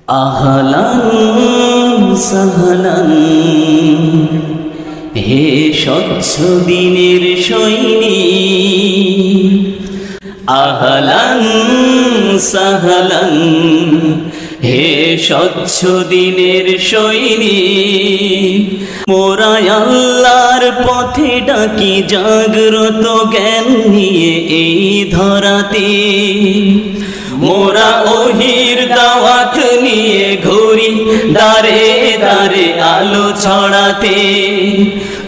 আহলান সাহলান হে স্বচ্ছ দিনের সৈনিক, আহলান সাহলান হে স্বচ্ছ দিনের সৈনিক। মোরা আল্লাহর পথে ডাকি জাগ্রত জ্ঞান নিয়ে এই ধরাতে, মোরা ওহির দাওয়াত নিয়ে ঘুরি দারে দারে আলো ছড়াতে।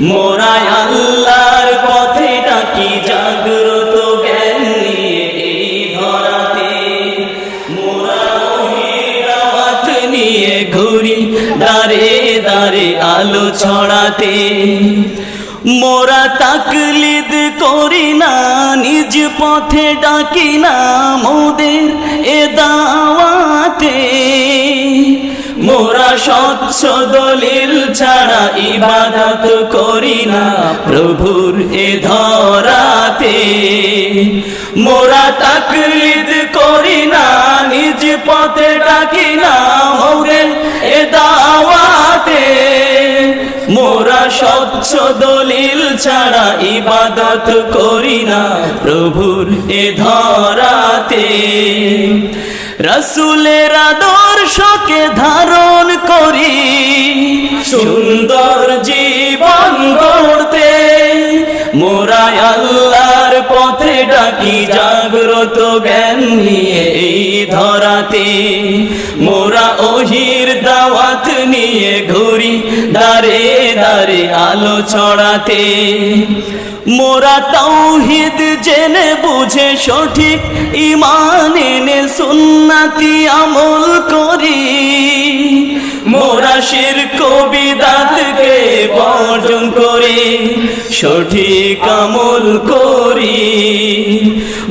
মোরা আল্লাহর পথে ডাকি জাগ্রত জ্ঞান নিয়ে এই ধরাতে, মোরা ওহির দাওয়াত নিয়ে ঘুরি দারে দারে আলো ছড়াতে। মোরা তাকলিদ করি না, নিজ পথে ডাকি না মোদের এ দাওয়াতে। মোরা স্বচ্ছ দলিল ছাড়া ইবাদত করি না প্রভুর এ ধরাতে। মোরা তাকলিদ করি না, নিজ পথে ডাকি না মোদের এ দাওয়াতে। মোরা স্বচ্ছ দলিল ছাড়া ইবাদত করি না প্রভুর এ ধরাতে। রাসূলের আদর্শকে ধারণ করি সুন্দর জীবন গড়তে। মোরা আল্লাহর পথে ডাকি জাগ্রত জ্ঞান নিয়ে এই ধরাতে। মোরা ওহির দাওয়াত নিয়ে ঘুরি দারে দারে আলো ছড়াতে। মোরা তাওহীদ জেনে বুঝে সঠিক ঈমান এনে সুন্নতি আমল করি। মোরা শিরক বিদআতকে বর্জন করে সঠিক আমল করি।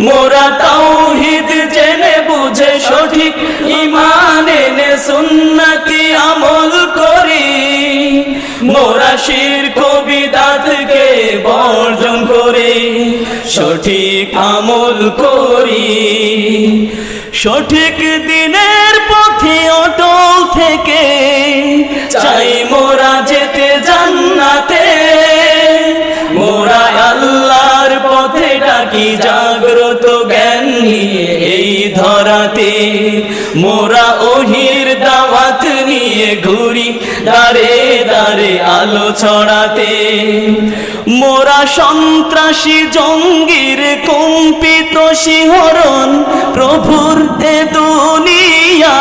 মোরা তাওহীদ জেনে বুঝে সঠিক ঈমান এনে সুন্নতি আমল করি। মোরা শিরক বিদআতকে বর্জন করে সঠিক আমল করি। সঠিক দিনের পথে অটল থেকে চাই মোরা যেতে জান্নাতে। মোরা আল্লাহর পথে ডাকি জাগ্রত জ্ঞান নিয়ে এই ধরাতে। মোরা ওহির দাওয়াত নিয়ে ঘুরি দারে দারে আলো ছড়াতে। মোরা সন্ত্রাসী জঙ্গির কম্পিত শিহরণ প্রভুর এ দুনিয়া।